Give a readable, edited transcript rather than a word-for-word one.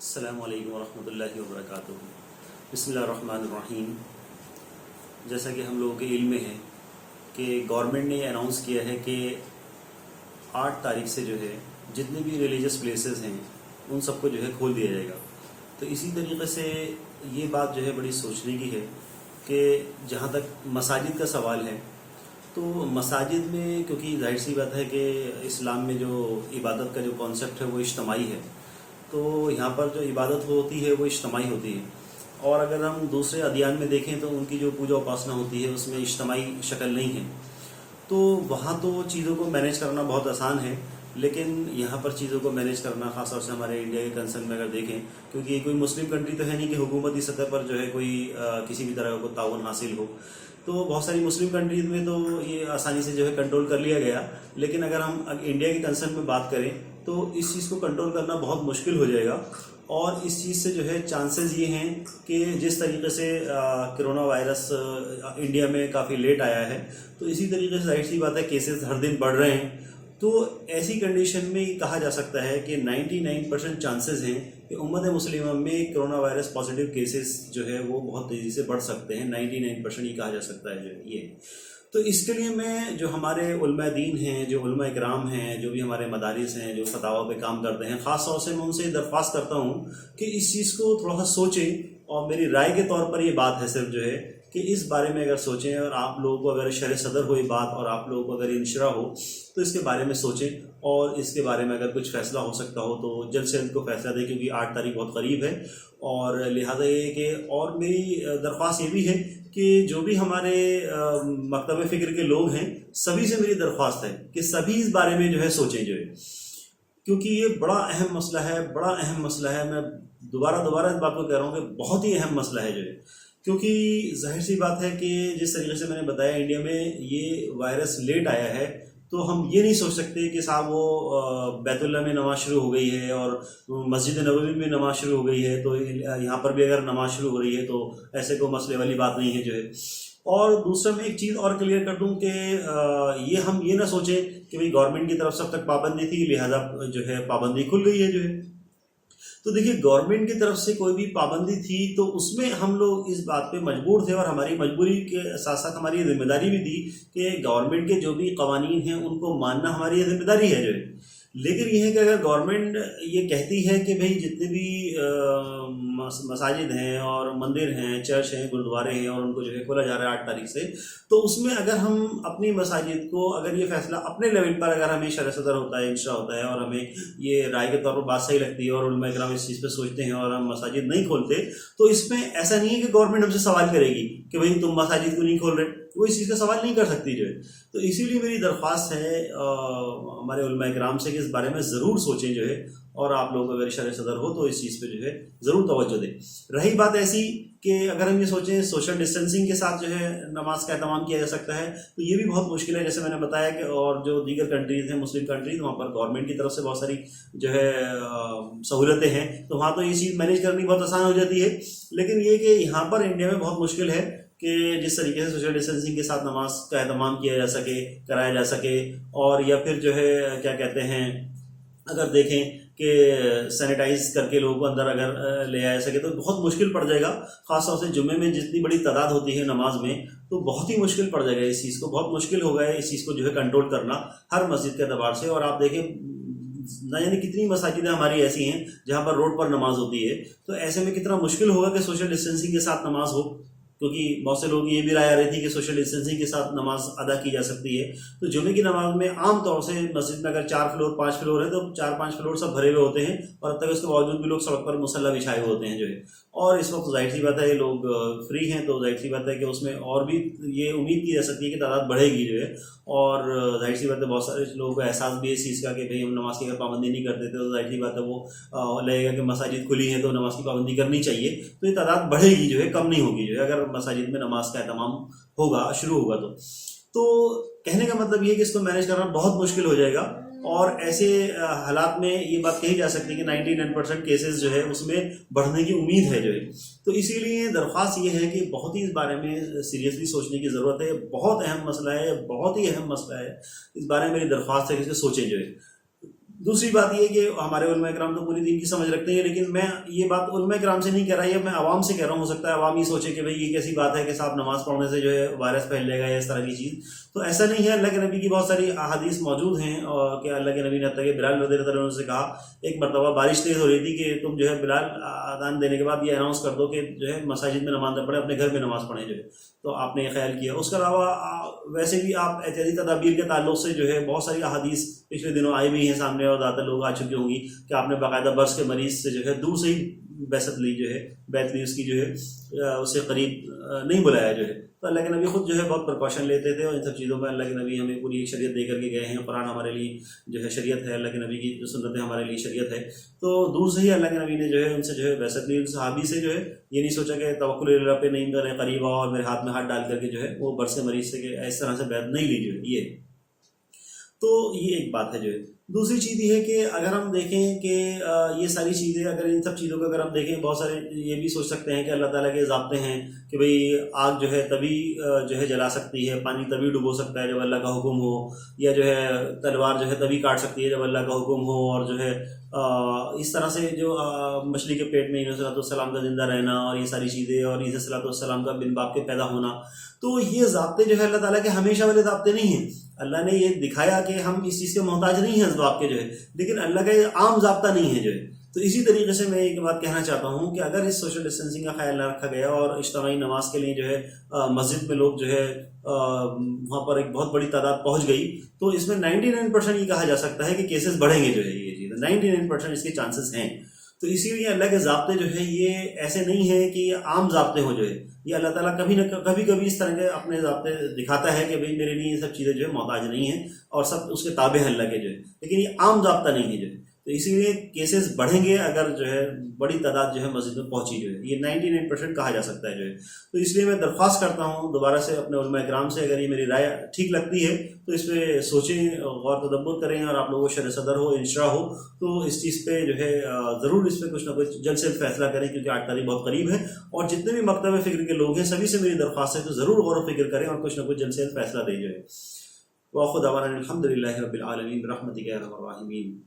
السلام علیکم ورحمۃ اللہ وبرکاتہ۔ بسم اللہ الرحمن الرحیم۔ جیسا کہ ہم لوگوں کے علم میں ہے کہ گورنمنٹ نے یہ اناؤنس کیا ہے کہ 8 تاریخ سے جو ہے جتنے بھی ریلیجس پلیسز ہیں ان سب کو جو ہے کھول دیا جائے گا۔ تو اسی طریقے سے یہ بات جو ہے بڑی سوچنے کی ہے کہ جہاں تک مساجد کا سوال ہے تو مساجد میں، کیونکہ ظاہر سی بات ہے کہ اسلام میں جو عبادت کا جو کانسیپٹ ہے وہ اجتماعی ہے، تو یہاں پر جو عبادت ہوتی ہے وہ اجتماعی ہوتی ہے، اور اگر ہم دوسرے ادیان میں دیکھیں تو ان کی جو پوجا اپاسنا ہوتی ہے اس میں اجتماعی شکل نہیں ہے، تو وہاں تو چیزوں کو مینیج کرنا بہت آسان ہے، لیکن یہاں پر چیزوں کو مینیج کرنا خاص طور سے ہمارے انڈیا کے کنسرن میں اگر دیکھیں، کیونکہ یہ کوئی مسلم کنٹری تو ہے نہیں کہ حکومتی سطح پر جو ہے کوئی کسی بھی طرح کا کوئی تعاون حاصل ہو، تو بہت ساری مسلم کنٹریز میں تو یہ آسانی سے جو ہے کنٹرول کر لیا گیا، لیکن اگر ہم انڈیا کے کنسرن میں بات کریں تو اس چیز کو کنٹرول کرنا بہت مشکل ہو جائے گا، اور اس چیز سے جو ہے چانسز یہ ہیں کہ جس طریقے سے کرونا وائرس انڈیا میں کافی لیٹ آیا ہے، تو اسی طریقے سے ظاہر سی بات ہے کیسز ہر دن بڑھ رہے ہیں، تو ایسی کنڈیشن میں یہ کہا جا سکتا ہے کہ 99% چانسز ہیں کہ امت مسلمہ میں کرونا وائرس پازیٹیو کیسز جو ہے وہ بہت تیزی سے بڑھ سکتے ہیں، 99% یہ کہا جا سکتا ہے جو یہ۔ تو اس کے لیے میں جو ہمارے علماء دین ہیں، جو علماء اکرام ہیں، جو بھی ہمارے مدارس ہیں، جو فتاویٰ پہ کام کرتے ہیں، خاص طور سے میں ان سے درخواست کرتا ہوں کہ اس چیز کو تھوڑا سا سوچیں، اور میری رائے کے طور پر یہ بات ہے صرف جو ہے کہ اس بارے میں اگر سوچیں، اور آپ لوگوں کو اگر شرح صدر ہو یہ بات اور آپ لوگوں کو اگر انشرح ہو تو اس کے بارے میں سوچیں، اور اس کے بارے میں اگر کچھ فیصلہ ہو سکتا ہو تو جلد سے جلد کو فیصلہ دیں، کیونکہ 8 تاریخ بہت قریب ہے، اور لہٰذا یہ کہ اور میری درخواست یہ بھی ہے کہ جو بھی ہمارے مکتب فکر کے لوگ ہیں سبھی سے میری درخواست ہے کہ سبھی اس بارے میں جو ہے سوچیں جو ہے، کیونکہ یہ بڑا اہم مسئلہ ہے، بڑا اہم مسئلہ ہے۔ میں دوبارہ اس بات کو کہہ رہا ہوں کہ بہت ہی اہم مسئلہ ہے جو ہے، کیونکہ ظاہر سی بات ہے کہ جس طریقے سے میں نے بتایا انڈیا میں یہ وائرس لیٹ آیا ہے، تو ہم یہ نہیں سوچ سکتے کہ صاحب وہ بیت اللہ میں نماز شروع ہو گئی ہے اور مسجد نبوی میں نماز شروع ہو گئی ہے، تو یہاں پر بھی اگر نماز شروع ہو رہی ہے تو ایسے کوئی مسئلے والی بات نہیں ہے جو ہے۔ اور دوسرا میں ایک چیز اور کلیئر کر دوں کہ ہم یہ نہ سوچیں کہ بھئی گورنمنٹ کی طرف سے اب تک پابندی تھی لہذا جو ہے پابندی کھل گئی ہے جو ہے، تو دیکھیے گورنمنٹ کی طرف سے کوئی بھی پابندی تھی تو اس میں ہم لوگ اس بات پہ مجبور تھے، اور ہماری مجبوری کے ساتھ ساتھ ہماری ذمہ داری بھی تھی کہ گورنمنٹ کے جو بھی قوانین ہیں ان کو ماننا ہماری ذمہ داری ہے جو ہے۔ لیکن یہ ہے کہ اگر گورنمنٹ یہ کہتی ہے کہ بھئی جتنے بھی مساجد ہیں اور مندر ہیں، چرچ ہیں، گرودوارے ہیں، اور ان کو جو ہے کھولا جا رہا ہے 8 تاریخ سے، تو اس میں اگر ہم اپنی مساجد کو اگر یہ فیصلہ اپنے لیول پر اگر ہمیں شرح صدر ہوتا ہے، انشاء ہوتا ہے، اور ہمیں یہ رائے کے طور پر بات صحیح لگتی ہے اور علماء کرام اس چیز پہ سوچتے ہیں اور ہم مساجد نہیں کھولتے، تو اس میں ایسا نہیں ہے کہ گورنمنٹ ہم سے سوال کرے گی کہ بھئی تم مساجد کو نہیں کھول رہے، وہ اس چیز کا سوال نہیں کر سکتی جو ہے۔ تو اسی لیے میری درخواست ہے ہمارے علماء کرام سے کہ اس بارے میں ضرور سوچیں جو ہے، اور آپ لوگ اگر شرح صدر ہو تو اس چیز پہ جو ہے ضرور توجہ دیں۔ رہی بات ایسی کہ اگر ہم یہ سوچیں سوشل ڈسٹینسنگ کے ساتھ جو ہے نماز کا اہتمام کیا جا سکتا ہے، تو یہ بھی بہت مشکل ہے، جیسے میں نے بتایا کہ اور جو دیگر کنٹریز ہیں مسلم کنٹریز، وہاں پر گورنمنٹ کی طرف سے بہت ساری جو ہے سہولتیں ہیں، تو وہاں تو یہ چیز مینیج کرنی بہت آسان ہو جاتی ہے، لیکن یہ کہ یہاں پر انڈیا میں بہت مشکل ہے کہ جس طریقے سے سوشل ڈسٹینسنگ کے ساتھ نماز کا اہتمام کیا جا سکے، کرایا جا سکے، اور یا پھر جو ہے کیا کہتے ہیں اگر دیکھیں کہ سینیٹائز کر کے لوگوں کو اندر اگر لے آیا سکے تو بہت مشکل پڑ جائے گا، خاص طور سے جمعے میں جتنی بڑی تعداد ہوتی ہے نماز میں، تو بہت ہی مشکل پڑ جائے گا اس چیز کو، بہت مشکل ہوگا اس چیز کو جو ہے کنٹرول کرنا ہر مسجد کے اعتبار سے۔ اور آپ دیکھیں نہ جانے کتنی مساجدیں ہماری ایسی ہیں جہاں پر روڈ پر نماز ہوتی ہے، تو ایسے میں کتنا مشکل ہوگا کہ سوشل ڈسٹینسنگ کے ساتھ نماز ہو، کیونکہ بہت سے لوگ یہ بھی رائے آ رہی تھی کہ سوشل ڈسٹینسنگ کے ساتھ نماز ادا کی جا سکتی ہے۔ تو جمعے کی نماز میں عام طور سے مسجد میں اگر 4 فلور 5 فلور ہیں تو 4-5 فلور سب بھرے ہوئے ہوتے ہیں، اور اب تک اس کے باوجود بھی لوگ سڑک پر مصلی بچھائے ہوئے ہوتے ہیں جو ہے، اور اس وقت ظاہر سی بات ہے یہ لوگ فری ہیں، تو ظاہر سی بات ہے کہ اس میں اور بھی یہ امید کی جا سکتی ہے کہ تعداد بڑھے گی جو ہے، اور ظاہر سی بات ہے بہت سارے لوگوں کو احساس بھی ہے اس چیز کا کہ بھئی ہم نماز کی اگر پابندی نہیں کرتے تھے تو ظاہر سی بات ہے وہ لگے گا کہ مساجد کھلی ہیں تو نماز کی پابندی کرنی چاہیے، تو یہ تعداد بڑھے گی جو ہے، کم نہیں ہوگی جو ہے اگر مساجد میں نماز کا اہتمام ہوگا، شروع ہوگا تو کہنے کا مطلب یہ ہے کہ اس کو مینیج کرنا بہت مشکل ہو جائے گا، اور ایسے حالات میں یہ بات کہی جا سکتی ہے کہ 99% کیسز جو ہے اس میں بڑھنے کی امید ہے جو ہے۔ تو اسی لیے درخواست یہ ہے کہ بہت ہی اس بارے میں سیریسلی سوچنے کی ضرورت ہے، بہت اہم مسئلہ ہے، بہت ہی اہم مسئلہ ہے، اس بارے میں میری درخواست ہے کہ اس کو سوچیں جو ہے۔ دوسری بات یہ کہ ہمارے علماء کرام تو پوری دین کی سمجھ رکھتے ہیں، لیکن میں یہ بات علماء کرام سے نہیں کہہ رہا، یہ میں عوام سے کہہ رہا ہوں. ہو سکتا ہے عوام یہ سوچے کہ بھئی یہ کیسی بات ہے کہ صاحب نماز پڑھنے سے جو ہے وائرس پھیل جائے گا یا اس طرح کی چیز. تو ایسا نہیں ہے. اللہ کے نبی کی بہت ساری احادیث موجود ہیں اور کہ اللہ کے نبی نے حتیٰ کہ بلال رضی اللہ عنہ سے کہا، ایک مرتبہ بارش تیز ہو رہی تھی کہ تم جو ہے بلال اذان دینے کے بعد یہ اناؤنس کر دو کہ جو ہے مساجد میں نماز نہ پڑھیں، اپنے گھر میں نماز پڑھیں جو ہے. تو آپ نے یہ خیال کیا. اس کے علاوہ ویسے بھی آپ احتیاطی تدابیر کے تعلق سے جو ہے بہت ساری احادیث پچھلے دنوں آئی بھی ہیں سامنے اور زیادہ لوگ آ چکے ہوں گی کہ آپ نے باقاعدہ برس کے مریض سے جو ہے دور سے ہی بیعت لی، جو ہے بیعت لی اس کی، جو ہے اسے قریب نہیں بلایا جو ہے. تو اللہ کے نبی خود جو ہے بہت پریکاشن لیتے تھے اور ان سب چیزوں میں اللہ کے نبی ہمیں پوری ایک شریعت دے کر کے گئے ہیں. قرآن ہمارے لیے جو ہے شریعت ہے، اللہ کے نبی کی سنتیں ہمارے لیے شریعت ہے. تو دور سے ہی اللہ کے نبی نے جو ہے ان سے جو ہے بیعت لی. صحابی سے جو ہے یہ نہیں سوچا کہ توکل اللہ پہ نہیں کریں، قریب آؤ اور میرے ہاتھ میں ہاتھ ڈال کر کے جو ہے وہ برس مریض سے کہ اس طرح سے بیعت نہیں لی جو ہے. یہ تو یہ ایک بات ہے جو ہے. دوسری چیز یہ ہے کہ اگر ہم دیکھیں کہ یہ ساری چیزیں، اگر ان سب چیزوں کو اگر ہم دیکھیں، بہت سارے یہ بھی سوچ سکتے ہیں کہ اللہ تعالیٰ کے ضابطے ہیں کہ بھئی آگ جو ہے تبھی جو ہے جلا سکتی ہے، پانی تبھی ڈبو سکتا ہے جب اللہ کا حکم ہو، یا جو ہے تلوار جو ہے تبھی کاٹ سکتی ہے جب اللہ کا حکم ہو، اور جو ہے اس طرح سے جو مچھلی کے پیٹ میں عیسی علیہ السلام کا زندہ رہنا اور یہ ساری چیزیں، اور عیسی علیہ السلام کا بن باپ کے پیدا ہونا. تو یہ ضابطے جو ہے اللہ تعالیٰ کے ہمیشہ والے ضابطے نہیں ہیں. اللہ نے یہ دکھایا کہ ہم اس چیز کے محتاج نہیں ہیں اسباب کے جو ہے، لیکن اللہ کا یہ عام ضابطہ نہیں ہے جو ہے. تو اسی طریقے سے میں ایک بات کہنا چاہتا ہوں کہ اگر اس سوشل ڈسٹینسنگ کا خیال نہ رکھا گیا اور اجتماعی نماز کے لیے جو ہے مسجد میں لوگ جو ہے وہاں پر ایک بہت بڑی تعداد پہنچ گئی، تو اس میں 99% یہ کہا جا سکتا ہے کہ کیسز بڑھیں گے جو ہے. یہ چیز 99% اس کے چانسز ہیں. تو اسی لیے اللہ کے ضابطے جو ہے یہ ایسے نہیں ہیں کہ یہ عام ضابطے ہوں جو ہے. یہ اللہ تعالیٰ کبھی اس طرح کے اپنے ضابطے دکھاتا ہے کہ بھئی میرے لیے یہ سب چیزیں جو ہے محتاج نہیں ہیں اور سب اس کے تابع ہیں اللہ کے جو ہے، لیکن یہ عام ضابطہ نہیں ہے جو ہے. تو اسی لیے کیسز بڑھیں گے اگر جو ہے بڑی تعداد جو ہے مسجد میں پہنچی جو ہے. یہ 99% کہا جا سکتا ہے جو ہے. تو اس لیے میں درخواست کرتا ہوں دوبارہ سے اپنے علماء کرام سے، اگر یہ میری رائے ٹھیک لگتی ہے تو اس پہ سوچیں، غور تدبر کریں، اور آپ لوگوں کو شرح صدر ہو، انشراح ہو تو اس چیز پہ جو ہے ضرور اس پہ کچھ نہ کچھ جلد سے جلد فیصلہ کریں، کیونکہ 8 تاریخ بہت قریب ہے. اور جتنے بھی مکتب فکر کے لوگ ہیں سبھی سے میری درخواست ہے تو ضرور غور و فکر کریں اور کچھ نہ کچھ جلد سے جلد فیصلہ دیں جو ہے. وآخر دعوانا الحمد للہ رب العالمین برحمتک یا ارحم الراحمین.